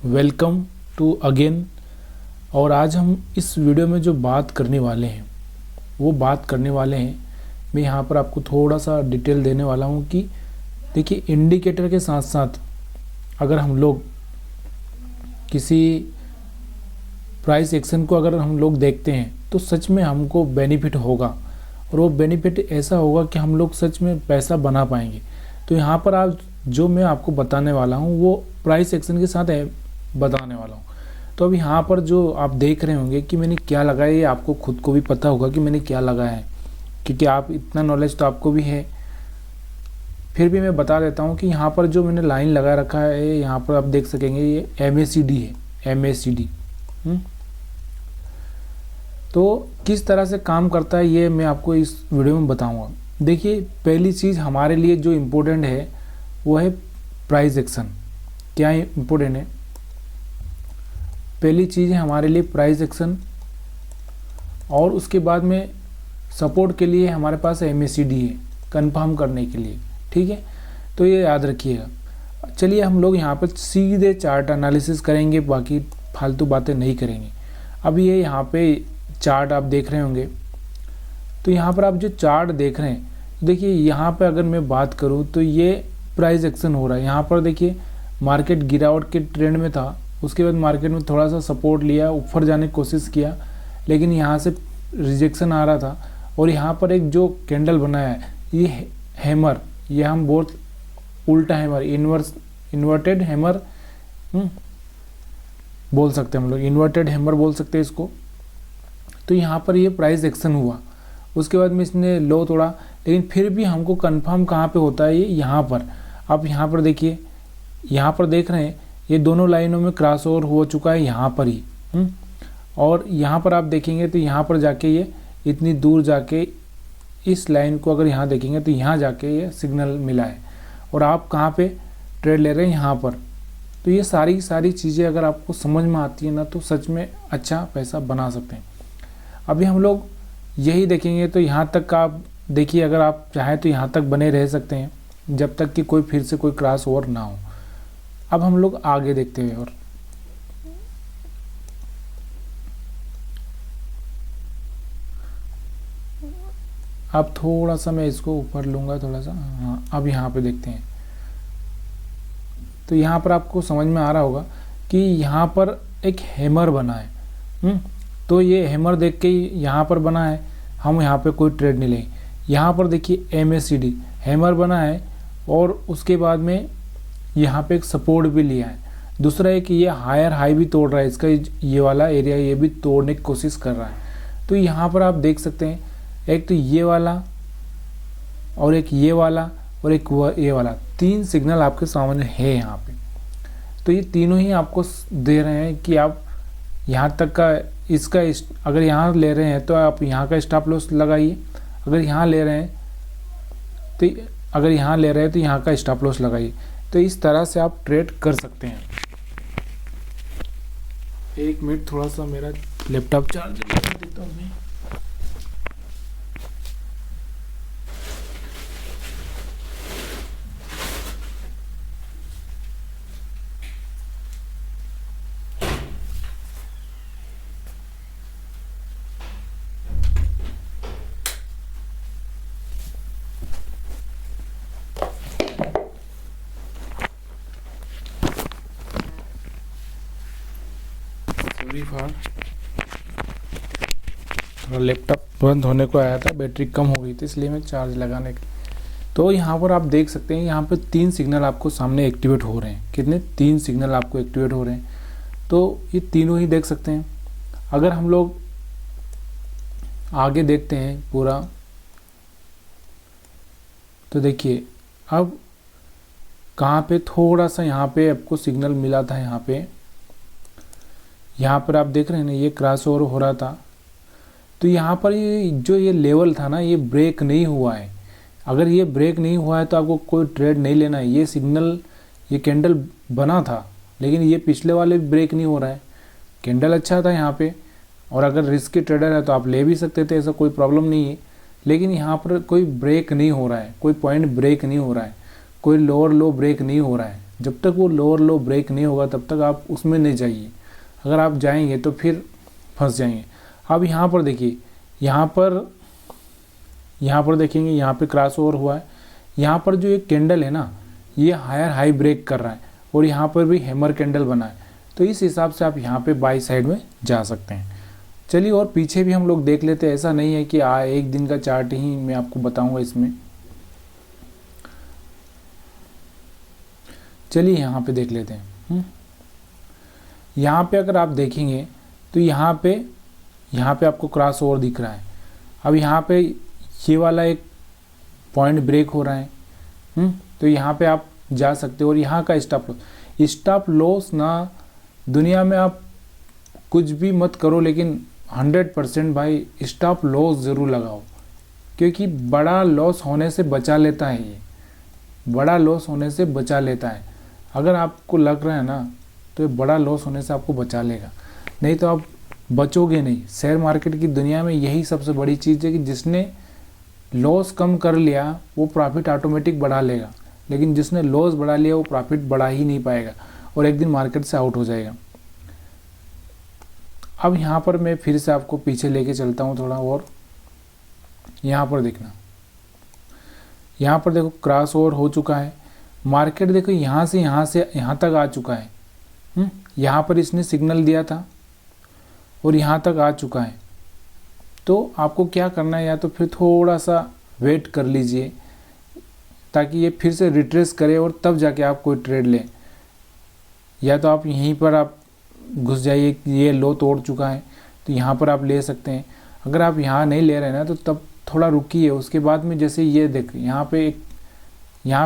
Welcome to again. और आज हम इस वीडियो में जो बात करने वाले हैं मैं यहाँ पर आपको थोड़ा सा डिटेल देने वाला हूँ कि देखिए, इंडिकेटर के साथ साथ अगर हम लोग किसी प्राइस एक्शन को अगर हम लोग देखते हैं तो सच में हमको बेनिफिट होगा, और वो बेनिफिट ऐसा होगा कि हम लोग सच में पैसा बना पाएंगे। तो यहाँ पर आज जो मैं आपको बताने वाला हूँ वो प्राइस एक्शन के साथ बताने वाला हूँ। तो अब यहाँ पर जो आप देख रहे होंगे कि मैंने क्या लगाया, ये आपको खुद को भी पता होगा कि मैंने क्या लगाया है, क्योंकि आप इतना नॉलेज तो आपको भी है। फिर भी मैं बता देता हूँ कि यहाँ पर जो मैंने लाइन लगा रखा है, यहाँ पर आप देख सकेंगे ये MACD है, MACD। तो किस तरह से काम करता है ये मैं आपको इस वीडियो में बताऊँगा। देखिए, पहली चीज़ हमारे लिए जो इम्पोर्टेंट है वो है प्राइस एक्शन। क्या इम्पोर्टेंट है? पहली चीज़ है हमारे लिए प्राइस एक्शन, और उसके बाद में सपोर्ट के लिए हमारे पास MACD है कंफर्म करने के लिए। ठीक है, तो ये याद रखिएगा। चलिए हम लोग यहाँ पर सीधे चार्ट एनालिसिस करेंगे, बाकी फालतू बातें नहीं करेंगे। अब ये यहाँ पे चार्ट आप देख रहे होंगे, तो यहाँ पर आप जो चार्ट देख रहे हैं, देखिए यहाँ पे अगर मैं बात करूँ तो ये प्राइस एक्शन हो रहा है। यहाँ पर देखिए मार्केट गिरावट के ट्रेंड में था, उसके बाद मार्केट में थोड़ा सा सपोर्ट लिया, ऊपर जाने की कोशिश किया, लेकिन यहाँ से रिजेक्शन आ रहा था। और यहाँ पर एक जो कैंडल बनाया है ये हैमर, ये हम बहुत उल्टा हैमर, इन्वर्टेड हैमर बोल सकते हैं हम लोग, इन्वर्टेड हैमर बोल सकते हैं इसको। तो यहाँ पर ये प्राइस एक्शन हुआ, उसके बाद में इसने लो तोड़ा, लेकिन फिर भी हमको कंफर्म कहाँ पे होता है, ये यहाँ पर। आप यहाँ पर देखिए, यहाँ पर देख रहे हैं ये दोनों लाइनों में क्रॉस ओवर हो चुका है यहाँ पर ही। और यहाँ पर आप देखेंगे तो यहाँ पर जाके ये इतनी दूर जाके इस लाइन को अगर यहाँ देखेंगे तो यहाँ जाके ये सिग्नल मिला है, और आप कहाँ पे ट्रेड ले रहे हैं, यहाँ पर। तो ये सारी चीज़ें अगर आपको समझ में आती है ना, तो सच में अच्छा पैसा बना सकते हैं। अभी हम लोग यही देखेंगे, तो यहाँ तक का आप देखिए, अगर आप चाहें तो यहाँ तक बने रह सकते हैं जब तक कि कोई फिर से कोई क्रॉस ओवर ना हो। अब हम लोग आगे देखते हैं, और अब थोड़ा सा मैं इसको ऊपर लूँगा थोड़ा सा। हाँ, अब यहाँ पे देखते हैं, तो यहाँ पर आपको समझ में आ रहा होगा कि यहाँ पर एक हैमर बना है। तो ये हैमर देख के यहाँ पर बना है, हम यहाँ पे कोई ट्रेड नहीं लेंगे। यहाँ पर देखिए MACD हैमर बना है, और उसके बाद में यहाँ पे एक सपोर्ट भी लिया है। दूसरा एक ये हायर हाई भी तोड़ रहा है, इसका ये वाला एरिया ये भी तोड़ने की कोशिश कर रहा है। तो यहाँ पर आप देख सकते हैं, एक तो ये वाला, और एक ये वाला, और एक ये वाला, 3 सिग्नल आपके सामने है यहाँ पे। तो ये तीनों ही आपको दे रहे हैं कि आप यहाँ तक का इसका अगर यहाँ ले रहे हैं तो आप यहाँ का स्टॉप लॉस लगाइए, अगर यहाँ ले रहे हैं तो यहाँ का स्टॉप लॉस लगाइए। तो इस तरह से आप ट्रेड कर सकते हैं। एक मिनट, थोड़ा सा मेरा लैपटॉप चार्ज लगा देता हूँ मैं। थोड़ा लैपटॉप बंद होने को आया था, बैटरी कम हो गई थी, इसलिए मैं चार्ज लगाने के। तो यहाँ पर आप देख सकते हैं, यहाँ पे 3 सिग्नल आपको सामने एक्टिवेट हो रहे हैं। कितने? 3 सिग्नल आपको एक्टिवेट हो रहे हैं। तो ये तीनों ही देख सकते हैं। अगर हम लोग आगे देखते हैं पूरा, तो देखिए अब कहाँ पे थोड़ा सा यहाँ पे आपको सिग्नल मिला था। यहाँ पर आप देख रहे हैं ना, ये क्रॉस ओवर हो रहा था। तो यहाँ पर ये लेवल था ना, ये ब्रेक नहीं हुआ है। अगर ये ब्रेक नहीं हुआ है तो आपको कोई ट्रेड नहीं लेना है। ये सिग्नल, ये कैंडल बना था, लेकिन ये पिछले वाले ब्रेक नहीं हो रहा है। कैंडल अच्छा था यहाँ पे, और अगर रिस्की ट्रेडर है तो आप ले भी सकते थे, ऐसा कोई प्रॉब्लम नहीं है। लेकिन यहाँ पर कोई ब्रेक नहीं हो रहा है, कोई पॉइंट ब्रेक नहीं हो रहा है, कोई लोअर लो ब्रेक नहीं हो रहा है। जब तक वो लोअर लो ब्रेक नहीं होगा तब तक आप उसमें नहीं जाइए। अगर आप जाएंगे तो फिर फंस जाएंगे। अब यहाँ पर देखिए, यहाँ पर देखेंगे, यहाँ पे क्रॉस ओवर हुआ है। यहाँ पर जो एक कैंडल है ना, ये हायर हाई ब्रेक कर रहा है और यहाँ पर भी हैमर कैंडल बना है। तो इस हिसाब से आप यहाँ पे बाई साइड में जा सकते हैं। चलिए और पीछे भी हम लोग देख लेते हैं। ऐसा नहीं है कि एक दिन का चार्ट ही मैं आपको बताऊंगा इसमें। चलिए यहाँ पे देख लेते हैं। यहाँ पे अगर आप देखेंगे तो यहाँ पे आपको क्रॉस ओवर दिख रहा है। अब यहाँ पे ये वाला एक पॉइंट ब्रेक हो रहा है। तो यहाँ पे आप जा सकते हो। और यहाँ का स्टॉप लॉस ना, दुनिया में आप कुछ भी मत करो लेकिन 100% भाई स्टॉप लॉस ज़रूर लगाओ, क्योंकि बड़ा लॉस होने से बचा लेता है। ये बड़ा लॉस होने से बचा लेता है। अगर आपको लग रहा है ना तो ये बड़ा लॉस होने से आपको बचा लेगा, नहीं तो आप बचोगे नहीं। शेयर मार्केट की दुनिया में यही सबसे बड़ी चीज़ है कि जिसने लॉस कम कर लिया वो प्रॉफिट ऑटोमेटिक बढ़ा लेगा, लेकिन जिसने लॉस बढ़ा लिया वो प्रॉफिट बढ़ा ही नहीं पाएगा और एक दिन मार्केट से आउट हो जाएगा। अब यहाँ पर मैं फिर से आपको पीछे लेके चलता हूँ थोड़ा और। यहाँ पर देखना, यहाँ पर देखो क्रॉस ओवर हो चुका है। मार्केट देखो यहाँ से यहाँ तक आ चुका है। यहाँ पर इसने सिग्नल दिया था और यहाँ तक आ चुका है। तो आपको क्या करना है, या तो फिर थोड़ा सा वेट कर लीजिए ताकि ये फिर से रिट्रेस करे और तब जाके आप कोई ट्रेड लें, या तो आप यहीं पर आप घुस जाइए। ये लो तोड़ चुका है तो यहाँ पर आप ले सकते हैं। अगर आप यहाँ नहीं ले रहे ना तो तब थोड़ा रुकिए। उसके बाद में जैसे ये देख, यहाँ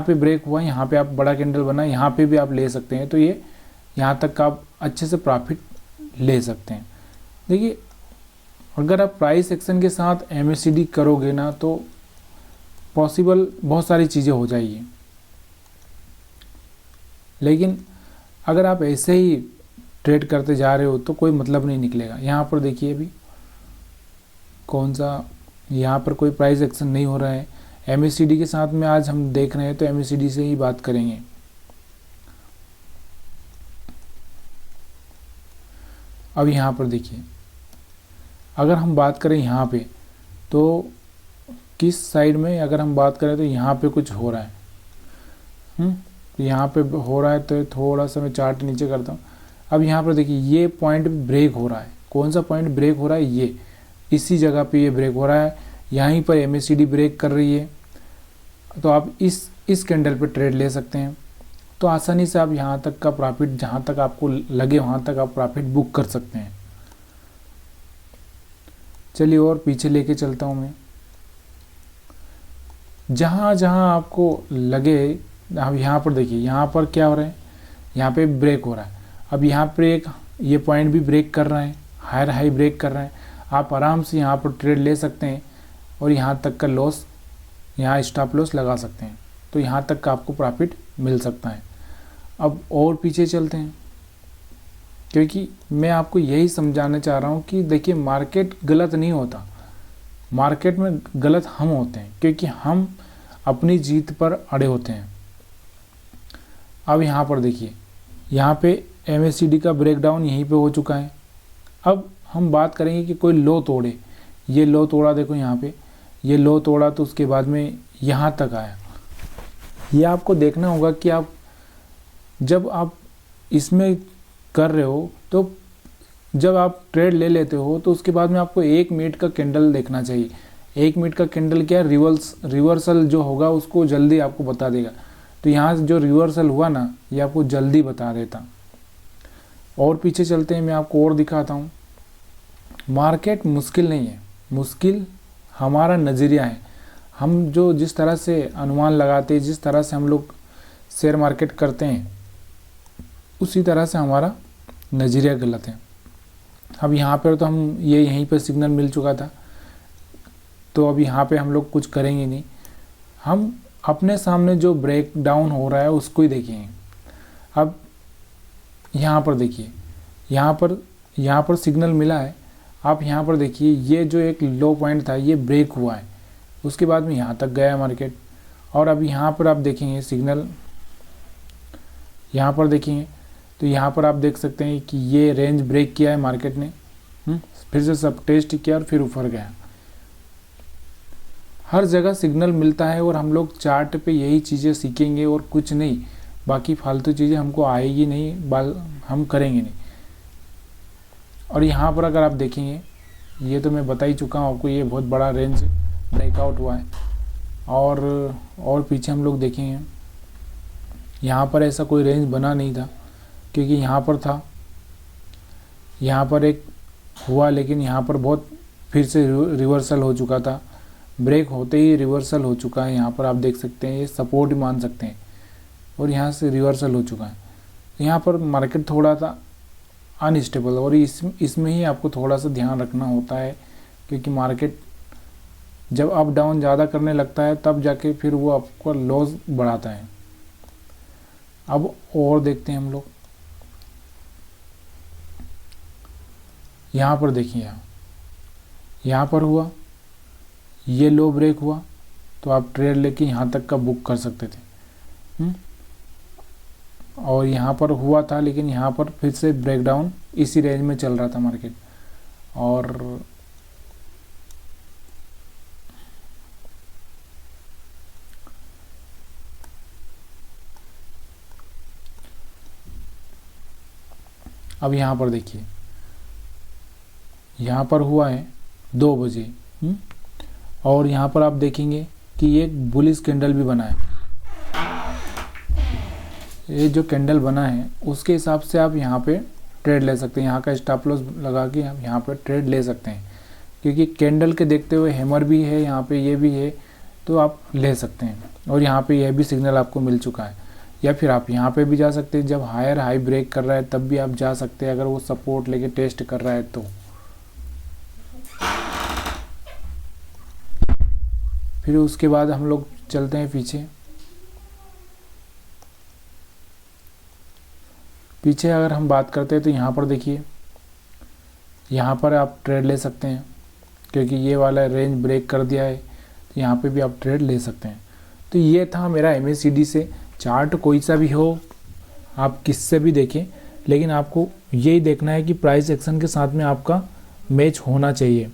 पे ब्रेक हुआ, यहाँ पे आप बड़ा कैंडल बना, यहाँ पे भी आप ले सकते हैं। तो ये यहाँ तक आप अच्छे से प्रॉफिट ले सकते हैं। देखिए अगर आप प्राइस एक्शन के साथ MACD करोगे ना तो पॉसिबल बहुत सारी चीज़ें हो जाएगी, लेकिन अगर आप ऐसे ही ट्रेड करते जा रहे हो तो कोई मतलब नहीं निकलेगा। यहाँ पर देखिए अभी कौन सा, यहाँ पर कोई प्राइस एक्शन नहीं हो रहा है। MACD के साथ में आज हम देख रहे हैं तो MACD से ही बात करेंगे। अब यहाँ पर देखिए, अगर हम बात करें यहाँ पे तो किस साइड में अगर हम बात करें तो यहाँ पे कुछ हो रहा है। यहाँ पे हो रहा है तो थोड़ा सा मैं चार्ट नीचे करता हूँ। अब यहाँ पर देखिए ये पॉइंट ब्रेक हो रहा है। कौन सा पॉइंट ब्रेक हो रहा है? ये इसी जगह पे ये ब्रेक हो रहा है। यहीं पर MACD ब्रेक कर रही है, तो आप इस कैंडल पे ट्रेड ले सकते हैं। तो आसानी से आप यहाँ तक का प्रॉफिट, जहाँ तक आपको लगे वहाँ तक आप प्रॉफिट बुक कर सकते हैं। चलिए और पीछे लेके चलता हूँ मैं। जहाँ जहाँ आपको लगे, अब यहाँ पर देखिए, यहाँ पर क्या हो रहा है, यहाँ पे ब्रेक हो रहा है। अब यहाँ पे ये पॉइंट भी ब्रेक कर रहा है, हायर हाई ब्रेक कर रहा है। आप आराम से यहाँ पर ट्रेड ले सकते हैं और यहाँ तक का लॉस, यहाँ स्टॉप लॉस लगा सकते हैं। तो यहाँ तक का आपको प्रॉफिट मिल सकता है। अब और पीछे चलते हैं, क्योंकि मैं आपको यही समझाना चाह रहा हूँ कि देखिए मार्केट गलत नहीं होता, मार्केट में गलत हम होते हैं, क्योंकि हम अपनी जीत पर अड़े होते हैं। अब यहाँ पर देखिए, यहाँ पे MACD का ब्रेकडाउन यहीं पे हो चुका है। अब हम बात करेंगे कि कोई लो तोड़े। ये लो तोड़ा, देखो यहाँ पे ये लो तोड़ा तो उसके बाद में यहाँ तक आया। ये आपको देखना होगा कि आप जब आप इसमें कर रहे हो तो जब आप ट्रेड ले लेते हो तो उसके बाद में आपको 1 मिनट का कैंडल देखना चाहिए। 1 मिनट का कैंडल क्या, रिवर्सल जो होगा उसको जल्दी आपको बता देगा। तो यहाँ जो रिवर्सल हुआ ना, ये आपको जल्दी बता देता। और पीछे चलते हैं, मैं आपको और दिखाता हूँ। मार्केट मुश्किल नहीं है, मुश्किल हमारा नज़रिया है। हम जो जिस तरह से अनुमान लगाते हैं, जिस तरह से हम लोग शेयर मार्केट करते हैं, उसी तरह से हमारा नज़रिया गलत है। अब यहाँ पर तो हम यहीं पर सिग्नल मिल चुका था, तो अब यहाँ पे हम लोग कुछ करेंगे नहीं। हम अपने सामने जो ब्रेक डाउन हो रहा है उसको ही देखेंगे। अब यहाँ पर देखिए, यहाँ पर सिग्नल मिला है। आप यहाँ पर देखिए, ये जो एक लो पॉइंट था ये ब्रेक हुआ है, उसके बाद में यहाँ तक गया मार्केट। और अब यहाँ पर आप देखेंगे सिग्नल, यहाँ पर देखेंगे तो यहाँ पर आप देख सकते हैं कि ये रेंज ब्रेक किया है मार्केट ने, फिर से सब टेस्ट किया और फिर ऊपर गया। हर जगह सिग्नल मिलता है और हम लोग चार्ट पे यही चीज़ें सीखेंगे और कुछ नहीं, बाकी फालतू चीज़ें हमको आएगी नहीं, हम करेंगे नहीं। और यहाँ पर अगर आप देखेंगे, ये तो मैं बता ही चुका हूँ आपको, ये बहुत बड़ा रेंज ब्रेकआउट हुआ है। और पीछे हम लोग देखेंगे, यहाँ पर ऐसा कोई रेंज बना नहीं था, क्योंकि यहाँ पर था, यहाँ पर एक हुआ, लेकिन यहाँ पर बहुत फिर से रिवर्सल हो चुका था, ब्रेक होते ही रिवर्सल हो चुका है। यहाँ पर आप देख सकते हैं, ये सपोर्ट ही मान सकते हैं, और यहाँ से रिवर्सल हो चुका है। यहाँ पर मार्केट थोड़ा सा अनस्टेबल, और इसमें ही आपको थोड़ा सा ध्यान रखना होता है, क्योंकि मार्केट जब अप डाउन ज़्यादा करने लगता है तब जाके फिर वो आपको लॉस बढ़ाता है। अब और देखते हैं हम लोग, यहाँ पर देखिए, यहाँ पर हुआ, ये लो ब्रेक हुआ तो आप ट्रेड लेके यहाँ तक का बुक कर सकते थे। और यहाँ पर हुआ था, लेकिन यहाँ पर फिर से ब्रेकडाउन, इसी रेंज में चल रहा था मार्केट। और अब यहाँ पर देखिए, यहाँ पर हुआ है 2 बजे, और यहाँ पर आप देखेंगे कि ये बुलिश कैंडल भी बना है। ये जो कैंडल बना है उसके हिसाब से आप यहाँ पे ट्रेड ले सकते हैं, यहाँ का स्टॉप लॉस लगा के आप यहाँ पे ट्रेड ले सकते हैं, क्योंकि कैंडल के देखते हुए हैमर भी है, यहाँ पे ये भी है, तो आप ले सकते हैं। और यहाँ पे यह भी सिग्नल आपको मिल चुका है, या फिर आप यहाँ पे भी जा सकते हैं, जब हायर हाई ब्रेक कर रहा है तब भी आप जा सकते हैं, अगर वो सपोर्ट लेके टेस्ट कर रहा है तो। फिर उसके बाद हम लोग चलते हैं पीछे अगर हम बात करते हैं तो यहाँ पर देखिए, यहाँ पर आप ट्रेड ले सकते हैं, क्योंकि ये वाला रेंज ब्रेक कर दिया है, तो यहाँ पे भी आप ट्रेड ले सकते हैं। तो ये था मेरा MACD से चार्ट, कोई सा भी हो, आप किससे भी देखें, लेकिन आपको यही देखना है कि प्राइस एक्शन के साथ में आपका मैच होना चाहिए।